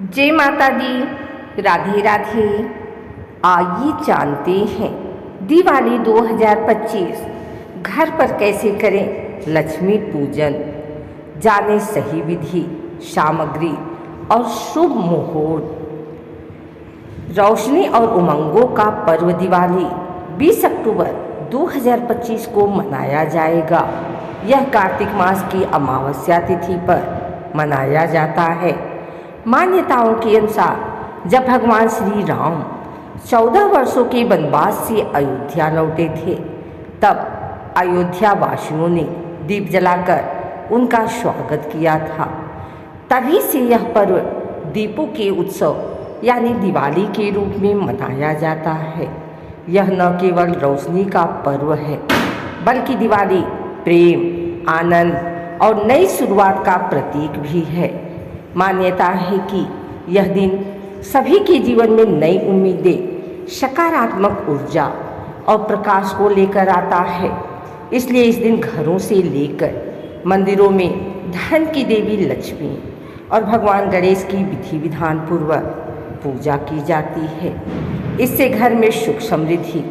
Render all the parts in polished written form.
जय माता दी, राधे राधे। आइए जानते हैं दिवाली 2025 घर पर कैसे करें लक्ष्मी पूजन। जाने सही विधि, सामग्री और शुभ मुहूर्त। रोशनी और उमंगों का पर्व दिवाली 20 अक्टूबर 2025 को मनाया जाएगा। यह कार्तिक मास की अमावस्या तिथि पर मनाया जाता है। मान्यताओं के अनुसार जब भगवान श्री राम 14 वर्षों के वनवास से अयोध्या लौटे थे, तब अयोध्या वासियों ने दीप जलाकर उनका स्वागत किया था। तभी से यह पर्व दीपों के उत्सव यानी दिवाली के रूप में मनाया जाता है। यह न केवल रोशनी का पर्व है, बल्कि दिवाली प्रेम, आनंद और नई शुरुआत का प्रतीक भी है। मान्यता है कि यह दिन सभी के जीवन में नई उम्मीदें, सकारात्मक ऊर्जा और प्रकाश को लेकर आता है। इसलिए इस दिन घरों से लेकर मंदिरों में धन की देवी लक्ष्मी और भगवान गणेश की विधि विधान पूर्वक पूजा की जाती है। इससे घर में सुख समृद्धि,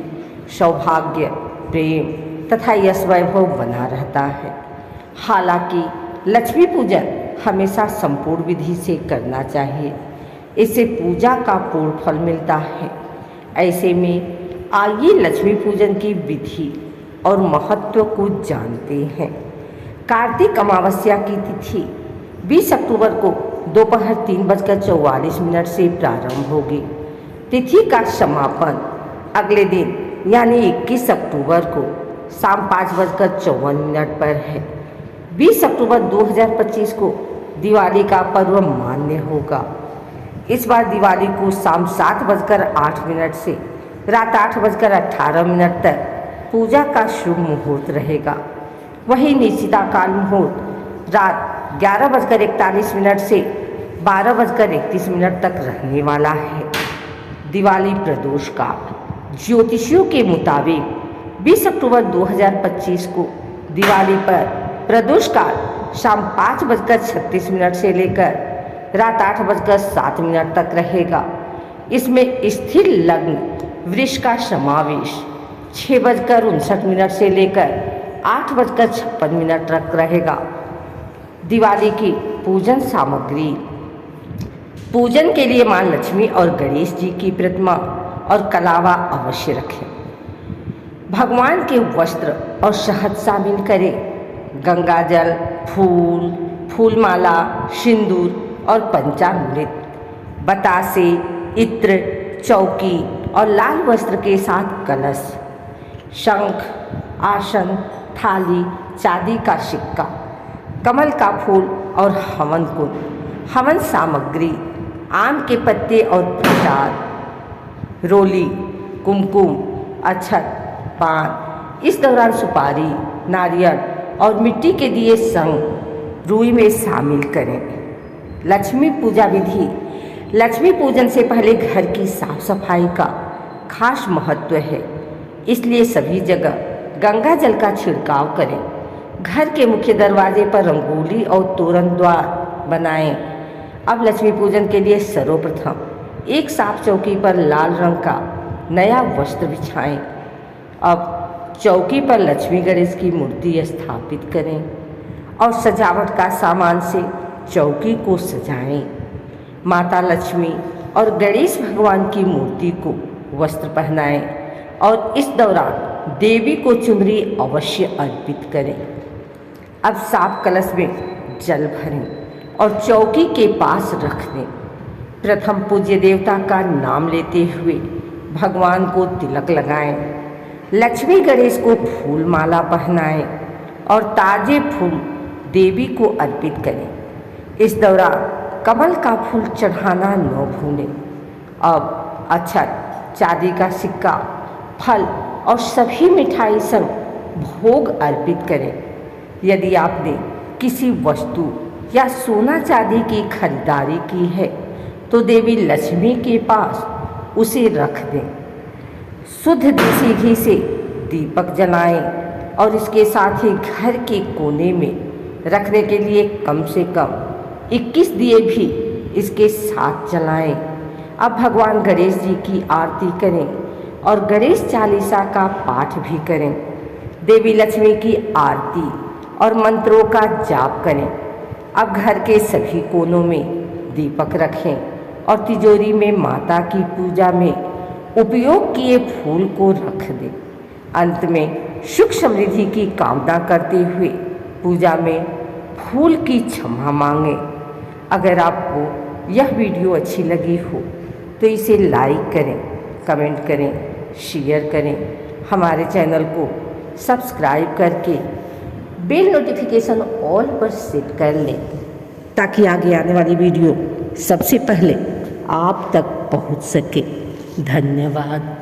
सौभाग्य, प्रेम तथा यश वैभव बना रहता है। हालांकि लक्ष्मी पूजन हमेशा संपूर्ण विधि से करना चाहिए, इससे पूजा का पूर्ण फल मिलता है। ऐसे में आइए लक्ष्मी पूजन की विधि और महत्व को जानते हैं। कार्तिक अमावस्या की तिथि 20 अक्टूबर को दोपहर 3:44 से प्रारंभ होगी। तिथि का समापन अगले दिन यानी 21 अक्टूबर को शाम 5:54 पर है। 20 अक्टूबर 2025 को दिवाली का पर्व मान्य होगा। इस बार दिवाली को शाम 7:08 से रात 8:18 तक पूजा का शुभ मुहूर्त रहेगा। वहीं निश्चिता काल मुहूर्त रात 11:41 से 12:31 तक रहने वाला है। दिवाली प्रदोष काल ज्योतिषियों के मुताबिक 20 अक्टूबर 2025 को दिवाली पर प्रदोष काल शाम 5:36 से लेकर रात 8:07 तक रहेगा। इसमें स्थिर लग्न वृष का समावेश 6:59 से लेकर 8:56 तक रहेगा। दिवाली की पूजन सामग्री। पूजन के लिए मां लक्ष्मी और गणेश जी की प्रतिमा और कलावा अवश्य रखें। भगवान के वस्त्र और शहद शामिल करें। गंगा जल, फूल, फूलमाला, सिंदूर और पंचामृत, बतासे, इत्र, चौकी और लाल वस्त्र के साथ कलश, शंख, आसन, थाली, चांदी का सिक्का, कमल का फूल और हवन कुंड। हवन सामग्री आम के पत्ते और प्रसाद, रोली, कुमकुम, अक्षत, पान। इस दौरान सुपारी, नारियल और मिट्टी के दिए संग रुई में शामिल करें। लक्ष्मी पूजा विधि। लक्ष्मी पूजन से पहले घर की साफ सफाई का खास महत्व है, इसलिए सभी जगह गंगा जल का छिड़काव करें। घर के मुख्य दरवाजे पर रंगोली और तोरण द्वार बनाएं। अब लक्ष्मी पूजन के लिए सर्वप्रथम एक साफ चौकी पर लाल रंग का नया वस्त्र बिछाएं। अब चौकी पर लक्ष्मी गणेश की मूर्ति स्थापित करें और सजावट का सामान से चौकी को सजाएं। माता लक्ष्मी और गणेश भगवान की मूर्ति को वस्त्र पहनाएं और इस दौरान देवी को चुनरी अवश्य अर्पित करें। अब साफ कलश में जल भरें और चौकी के पास रख दें। प्रथम पूज्य देवता का नाम लेते हुए भगवान को तिलक लगाएं। लक्ष्मी गणेश को फूल माला पहनाएं और ताजे फूल देवी को अर्पित करें। इस दौरान कमल का फूल चढ़ाना न भूलें। अब अक्षत, चांदी का सिक्का, फल और सभी मिठाई संग भोग अर्पित करें। यदि आपने किसी वस्तु या सोना चांदी की खरीदारी की है तो देवी लक्ष्मी के पास उसे रख दें। शुद्ध देसी घी से दीपक जलाएं और इसके साथ ही घर के कोने में रखने के लिए कम से कम 21 दिए भी इसके साथ चलाएं। अब भगवान गणेश जी की आरती करें और गणेश चालीसा का पाठ भी करें। देवी लक्ष्मी की आरती और मंत्रों का जाप करें। अब घर के सभी कोनों में दीपक रखें और तिजोरी में माता की पूजा में उपयोग किए फूल को रख दें। अंत में सुख समृद्धि की कामना करते हुए पूजा में फूल की क्षमा मांगें। अगर आपको यह वीडियो अच्छी लगी हो तो इसे लाइक करें, कमेंट करें, शेयर करें। हमारे चैनल को सब्सक्राइब करके बेल नोटिफिकेशन ऑल पर सेट कर लें ताकि आगे आने वाली वीडियो सबसे पहले आप तक पहुंच सके। धन्यवाद।